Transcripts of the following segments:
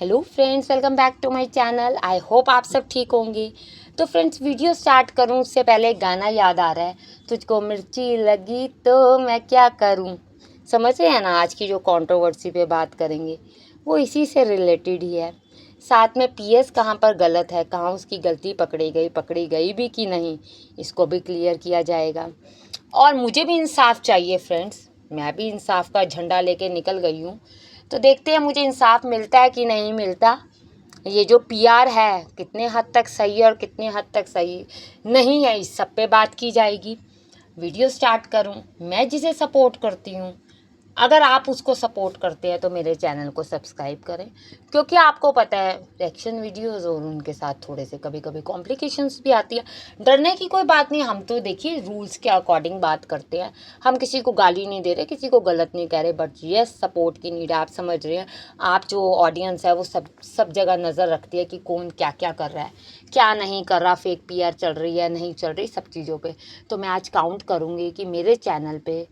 Hello friends, welcome back to my channel. I hope आप सब ठीक होंगे। तो फ्रेंड्स, वीडियो स्टार्ट करूं उससे पहले एक गाना याद आ रहा है, तुझको मिर्ची लगी तो मैं क्या करूं। समझ रहे हैं ना, आज की जो कंट्रोवर्सी पे बात करेंगे वो इसी से रिलेटेड ही है। साथ में पीएस कहाँ पर गलत है, कहाँ उसकी गलती पकड़ी गई भी कि नहीं, इसको भी क्लियर किया जाएगा। और मुझे भी इंसाफ चाहिए फ्रेंड्स, मैं भी इंसाफ का झंडा लेके निकल गई हूँ। तो देखते हैं मुझे इंसाफ मिलता है कि नहीं मिलता। ये जो पीआर है कितने हद तक सही है और कितने हद तक सही नहीं है, इस सब पे बात की जाएगी। वीडियो स्टार्ट करूं, मैं जिसे सपोर्ट करती हूँ, अगर आप उसको सपोर्ट करते हैं तो मेरे चैनल को सब्सक्राइब करें, क्योंकि आपको पता है रिएक्शन वीडियोस और उनके साथ थोड़े से कभी कभी कॉम्प्लिकेशंस भी आती है। डरने की कोई बात नहीं, हम तो देखिए रूल्स के अकॉर्डिंग बात करते हैं। हम किसी को गाली नहीं दे रहे, किसी को गलत नहीं कह रहे, बट यस सपोर्ट की नीड आप समझ रहे हैं। आप जो ऑडियंस है वो सब जगह नज़र रखती है कि कौन क्या क्या कर रहा है, क्या नहीं कर रहा, फेक पीआर चल रही है नहीं चल रही, सब चीज़ों पे। तो मैं आज काउंट करूँगी कि मेरे चैनल पे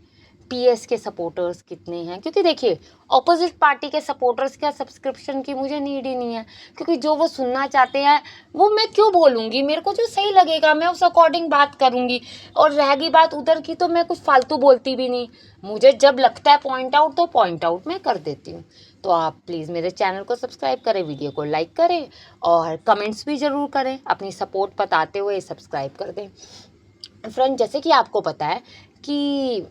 पीएस के सपोर्टर्स कितने हैं, क्योंकि देखिए ऑपोजिट पार्टी के सपोर्टर्स का सब्सक्रिप्शन की मुझे नीड ही नहीं है, क्योंकि जो वो सुनना चाहते हैं वो मैं क्यों बोलूँगी। मेरे को जो सही लगेगा मैं उस अकॉर्डिंग बात करूँगी। और रहेगी बात उधर की, तो मैं कुछ फालतू बोलती भी नहीं। मुझे जब लगता है पॉइंट आउट तो पॉइंट आउट मैं कर देती हूँ। तो आप प्लीज़ मेरे चैनल को सब्सक्राइब करें, वीडियो को लाइक करें और कमेंट्स भी ज़रूर करें, अपनी सपोर्ट बताते हुए सब्सक्राइब कर दें। फ्रेंड, जैसे कि आपको पता है कि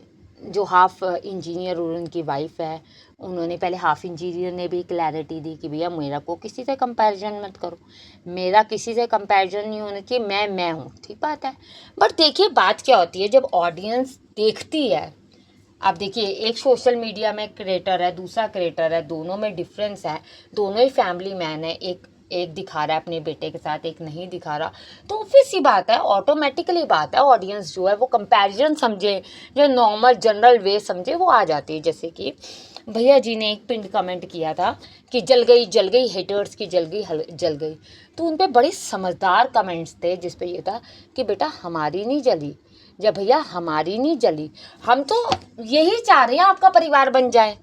जो हाफ इंजीनियर और उनकी वाइफ है, उन्होंने पहले हाफ इंजीनियर ने भी क्लैरिटी दी कि भैया मेरा को किसी से कंपैरिजन मत करो, मेरा किसी से कंपैरिजन नहीं होना चाहिए, मैं हूँ, ठीक बात है। बट देखिए बात क्या होती है जब ऑडियंस देखती है। अब देखिए एक सोशल मीडिया में क्रिएटर है, दूसरा क्रिएटर है, दोनों में डिफरेंस है, दोनों ही फैमिली मैन है। एक एक दिखा रहा है अपने बेटे के साथ, एक नहीं दिखा रहा। तो ऑब्वियस सी बात है, ऑटोमेटिकली बात है, ऑडियंस जो है वो कंपैरिजन समझे, जो नॉर्मल जनरल वे समझे वो आ जाती है। जैसे कि भैया जी ने एक पिंड कमेंट किया था कि जल गई हेटर्स की जल गई। तो उन पे बड़े समझदार कमेंट्स थे, जिस पे ये था कि बेटा हमारी नहीं जली, जब भैया हमारी नहीं जली, हम तो यही चाह रहे हैं आपका परिवार बन जाए।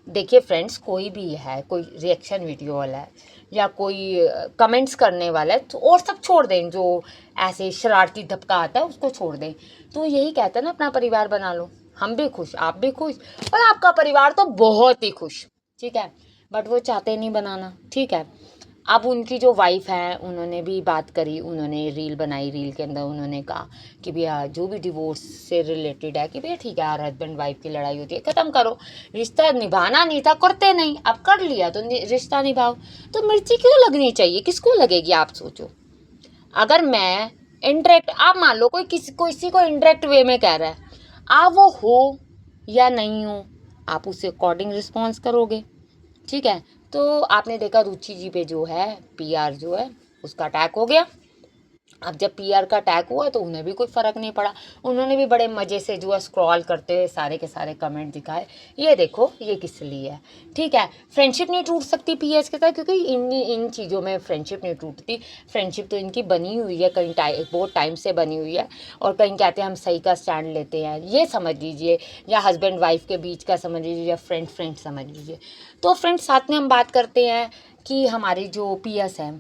देखिए फ्रेंड्स, कोई भी है, कोई रिएक्शन वीडियो वाला है या कोई कमेंट्स करने वाला है, तो और सब छोड़ दें, जो ऐसे शरारती धपका आता है उसको छोड़ दें। तो यही कहता है ना, अपना परिवार बना लो, हम भी खुश, आप भी खुश, और आपका परिवार तो बहुत ही खुश, ठीक है। बट वो चाहते नहीं बनाना, ठीक है। अब उनकी जो वाइफ है उन्होंने भी बात करी, उन्होंने रील बनाई, रील के अंदर उन्होंने कहा कि भैया जो भी डिवोर्स से रिलेटेड है कि भैया ठीक है, यार हस्बैंड वाइफ की लड़ाई होती है, ख़त्म करो, रिश्ता निभाना नहीं था करते नहीं, अब कर लिया तो रिश्ता निभाओ। तो मिर्ची क्यों लगनी चाहिए, किसको लगेगी आप सोचो। अगर मैं इंडायरेक्ट, आप मान लो कोई किसी को इंडायरेक्ट वे में कह रहा है, आप वो हो या नहीं हो, आप उससे अकॉर्डिंग रिस्पॉन्स करोगे, ठीक है। तो आपने देखा रुचि जी पे जो है पीआर जो है उसका अटैक हो गया। अब जब पीआर का अटैक हुआ तो उन्हें भी कोई फ़र्क नहीं पड़ा, उन्होंने भी बड़े मज़े से जो है स्क्रॉल करते हुए सारे के सारे कमेंट दिखाए, ये देखो ये किस लिए है, ठीक है। फ्रेंडशिप नहीं टूट सकती पीएस के साथ, क्योंकि इन चीज़ों में फ्रेंडशिप नहीं टूटती। फ्रेंडशिप तो इनकी बनी हुई है, कहीं बहुत टाइम से बनी हुई है, और कहीं कहते हैं हम सही का स्टैंड लेते हैं, ये समझ लीजिए, या हस्बैंड वाइफ के बीच का समझ लीजिए, या फ्रेंड समझ लीजिए। तो फ्रेंड्स, साथ में हम बात करते हैं कि हमारी जो पीएस है,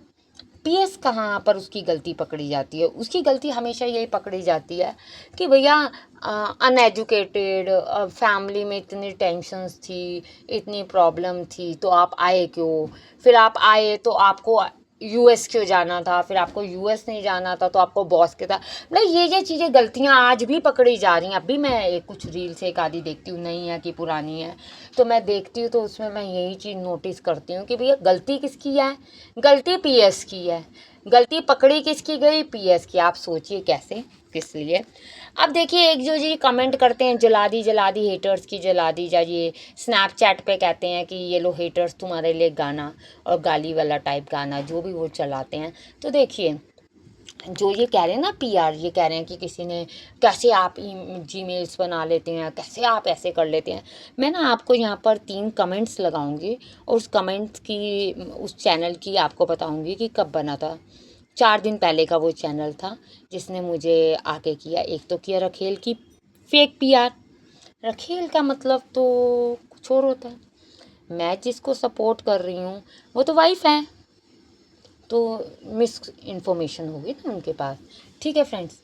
पीएस कहाँ पर उसकी गलती पकड़ी जाती है। उसकी गलती हमेशा यही पकड़ी जाती है कि भैया अनएजुकेटेड, फैमिली में इतनी टेंशन्स थी, इतनी प्रॉब्लम थी, तो आप आए क्यों, फिर आप आए तो आपको यूएस क्यों जाना था, फिर आपको यूएस नहीं जाना था तो आपको बॉस के था, मतलब ये चीज़ें गलतियाँ आज भी पकड़ी जा रही हैं। अभी मैं एक कुछ रील से एक आधी देखती हूँ, नई है कि पुरानी है, तो मैं देखती हूँ तो उसमें मैं यही चीज़ नोटिस करती हूँ कि भैया गलती किसकी है, गलती पीएस की है, गलती पकड़ी किसकी गई, पीएस की। आप सोचिए कैसे, किस लिए। अब देखिए एक जो जी कमेंट करते हैं, जला दी हेटर्स की जला दी जा, ये स्नैपचैट पे कहते हैं कि ये लो हेटर्स तुम्हारे लिए गाना, और गाली वाला टाइप गाना जो भी वो चलाते हैं। तो देखिए जो ये कह रहे हैं ना पीआर, ये कह रहे हैं कि किसी ने कैसे आप जीमेल्स बना लेते हैं, कैसे आप ऐसे कर लेते हैं। मैं ना आपको यहाँ पर 3 कमेंट्स लगाऊंगी और उस कमेंट्स की, उस चैनल की आपको बताऊंगी कि कब बना था। 4 दिन पहले का वो चैनल था जिसने मुझे आके किया। एक तो किया रखेल की फेक पीआर, रखेल का मतलब तो कुछ और होता है, मैं जिसको सपोर्ट कर रही हूँ वो तो वाइफ है, तो मिस इन्फॉर्मेशन होगी ना उनके पास। ठीक है फ्रेंड्स।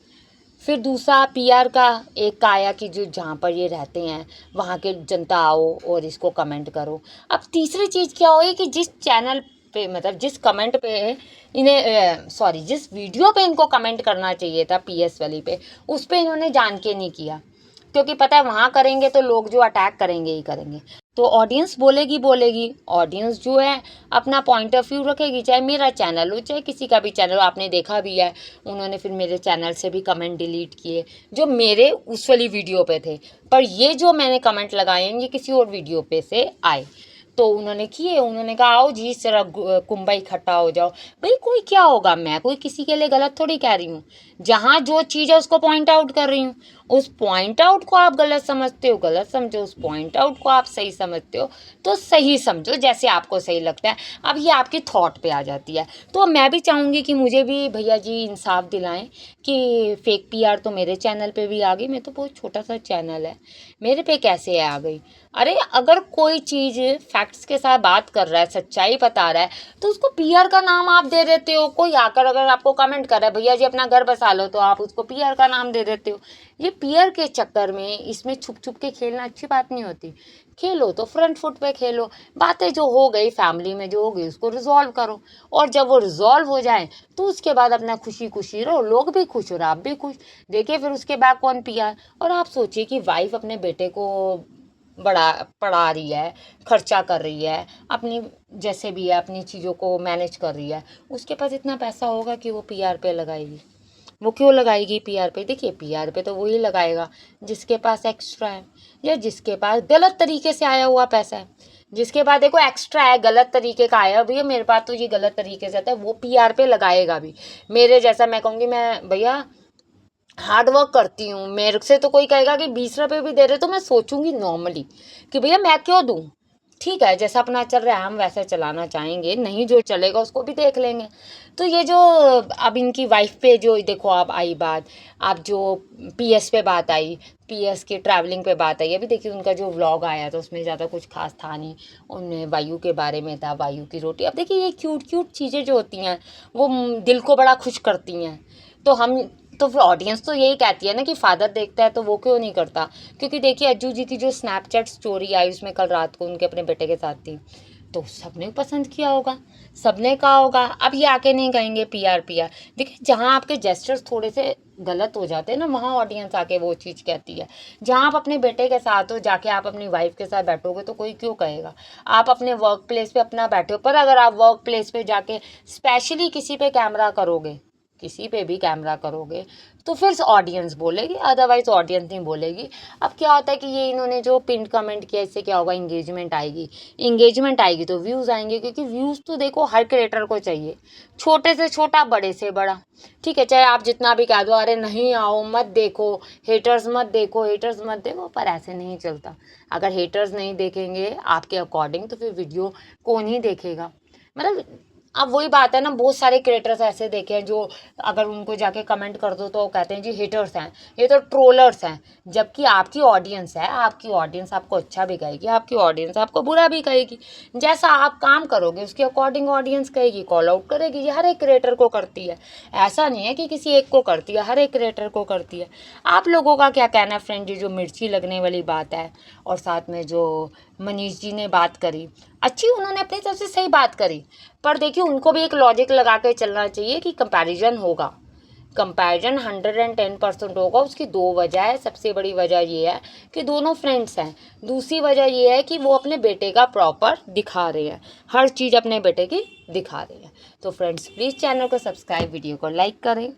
फिर दूसरा पीआर का एक का आया कि जो जहाँ पर ये रहते हैं वहाँ के जनता आओ और इसको कमेंट करो। अब तीसरी चीज़ क्या हुई कि जिस चैनल पे मतलब जिस कमेंट पे इन्हें सॉरी जिस वीडियो पे इनको कमेंट करना चाहिए था पीएस वाली पे, उस पे इन्होंने जान के नहीं किया, क्योंकि पता है वहाँ करेंगे तो लोग जो अटैक करेंगे ही करेंगे। तो ऑडियंस बोलेगी बोलेगी, ऑडियंस जो है अपना पॉइंट ऑफ व्यू रखेगी, चाहे मेरा चैनल हो चाहे किसी का भी चैनल हो। आपने देखा भी है उन्होंने फिर मेरे चैनल से भी कमेंट डिलीट किए जो मेरे उस वाली वीडियो पे थे, पर ये जो मैंने कमेंट लगाए हैं ये किसी और वीडियो पे से आए, तो उन्होंने किए। उन्होंने कहा आओ जी जरा कुंभा इकट्ठा हो जाओ। भाई कोई क्या होगा, मैं कोई किसी के लिए गलत थोड़ी कह रही हूँ, जहाँ जो चीज़ है उसको पॉइंट आउट कर रही हूँ। उस पॉइंट आउट को आप गलत समझते हो गलत समझो, उस पॉइंट आउट को आप सही समझते हो तो सही समझो, जैसे आपको सही लगता है। अब ये आपकी थॉट पे आ जाती है। तो मैं भी चाहूँगी कि मुझे भी भैया जी इंसाफ दिलाएं कि फेक पीआर तो मेरे चैनल पे भी आ गई। मैं तो बहुत छोटा सा चैनल है, मेरे पे कैसे आ गई? अरे अगर कोई चीज़ फैक्ट्स के साथ बात कर रहा है, सच्चाई बता रहा है, तो उसको पीआर का नाम आप दे देते हो। कोई आकर अगर आपको कमेंट कर रहा है भैया जी अपना घर बसा लो, तो आप उसको पीआर का नाम दे देते हो। ये पीआर के चक्कर में इसमें छुप छुप के खेलना अच्छी बात नहीं होती। खेलो तो फ्रंट फुट पे खेलो, बातें जो हो गई फैमिली में जो हो गई उसको रिजॉल्व करो, और जब वो रिजॉल्व हो जाए तो उसके बाद अपना खुशी खुशी रहो, लोग भी खुश और आप भी खुश। देखिए फिर उसके बाद कौन पीआर। और आप सोचिए कि वाइफ अपने बेटे को बड़ा पढ़ा रही है, खर्चा कर रही है, अपनी जैसे भी है अपनी चीज़ों को मैनेज कर रही है, उसके पास इतना पैसा होगा कि वो पीआर पे लगाएगी। वो क्यों लगाएगी पीआर पे? देखिए पीआर पे तो वही लगाएगा जिसके पास एक्स्ट्रा है, या जिसके पास गलत तरीके से आया हुआ पैसा है। जिसके पास देखो एक्स्ट्रा है, गलत तरीके का आया, भैया मेरे पास तो ये गलत तरीके से आता है, वो पीआर पे लगाएगा भी। मेरे जैसा मैं कहूँगी मैं भैया हार्ड वर्क करती हूँ, मेरे से तो कोई कहेगा कि 20 रुपये भी दे रहे, तो मैं सोचूंगी नॉर्मली कि भैया मैं क्यों दूँ। ठीक है जैसा अपना चल रहा है हम वैसे चलाना चाहेंगे, नहीं जो चलेगा उसको भी देख लेंगे। तो ये जो अब इनकी वाइफ पे जो देखो आप आई बात, आप जो पीएस पे बात आई, पीएस की ट्रैवलिंग पे बात आई। अभी देखिए उनका जो व्लॉग आया तो उसमें ज़्यादा कुछ खास था नहीं, उनमें वायु के बारे में था, वायु की रोटी। अब देखिए ये क्यूट क्यूट चीज़ें जो होती हैं वो दिल को बड़ा खुश करती हैं। तो हम तो फिर ऑडियंस तो यही कहती है ना कि फादर देखता है तो वो क्यों नहीं करता। क्योंकि देखिए अज्जू जी की जो स्नैपचैट स्टोरी आई उसमें कल रात को उनके अपने बेटे के साथ थी, तो सबने पसंद किया होगा, सबने कहा होगा। अब ये आके नहीं कहेंगे पीआर पीआर। देखिए जहाँ आपके जेस्चर्स थोड़े से गलत हो जाते हैं ना, वहाँ ऑडियंस आके वो चीज़ कहती है। जहाँ आप अपने बेटे के साथ हो, जाके आप अपनी वाइफ के साथ बैठोगे तो कोई क्यों कहेगा। आप अपने वर्क प्लेस पे अपना बैठे हो, पर अगर आप वर्क प्लेस पे जाके स्पेशली किसी पे कैमरा करोगे, किसी पे भी कैमरा करोगे, तो फिर ऑडियंस बोलेगी, अदरवाइज ऑडियंस नहीं बोलेगी। अब क्या होता है कि ये इन्होंने जो पिन कमेंट किया इससे क्या होगा, इंगेजमेंट आएगी। इंगेजमेंट आएगी तो व्यूज़ आएंगे, क्योंकि व्यूज़ तो देखो हर क्रिएटर को चाहिए, छोटे से छोटा बड़े से बड़ा। ठीक है चाहे आप जितना भी कह दो अरे नहीं आओ मत देखो, हेटर्स मत देखो, हेटर्स मत देखो, पर ऐसे नहीं चलता। अगर हेटर्स नहीं देखेंगे आपके अकॉर्डिंग तो फिर वीडियो कौन ही देखेगा। मतलब अब वही बात है ना, बहुत सारे क्रिएटर्स ऐसे देखे हैं जो अगर उनको जाके कमेंट कर दो तो कहते हैं जी हेटर्स हैं, ये तो ट्रोलर्स हैं। जबकि आपकी ऑडियंस है, आपकी ऑडियंस आपको अच्छा भी कहेगी, आपकी ऑडियंस आपको बुरा भी कहेगी। जैसा आप काम करोगे उसके अकॉर्डिंग ऑडियंस कहेगी, कॉल आउट करेगी। ये हर एक क्रिएटर को करती है, ऐसा नहीं है कि किसी एक को करती है, हर एक क्रिएटर को करती है। आप लोगों का क्या कहना है फ्रेंड? जी जो मिर्ची लगने वाली बात है और साथ में जो मनीष जी ने बात करी, अच्छी उन्होंने अपनी तरफ से सही बात करी, पर देखिए उनको भी एक लॉजिक लगा के चलना चाहिए कि कंपैरिजन होगा, कंपैरिजन 110% होगा। उसकी दो वजह है, सबसे बड़ी वजह ये है कि दोनों फ्रेंड्स हैं, दूसरी वजह ये है कि वो अपने बेटे का प्रॉपर दिखा रहे हैं, हर चीज़ अपने बेटे की दिखा रहे हैं। तो फ्रेंड्स प्लीज़ चैनल को सब्सक्राइब, वीडियो को लाइक करें,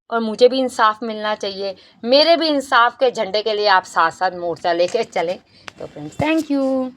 और मुझे भी इंसाफ मिलना चाहिए, मेरे भी इंसाफ के झंडे के लिए आप साथ साथ मोर्चा लेके चलें। तो फ्रेंड्स थैंक यू।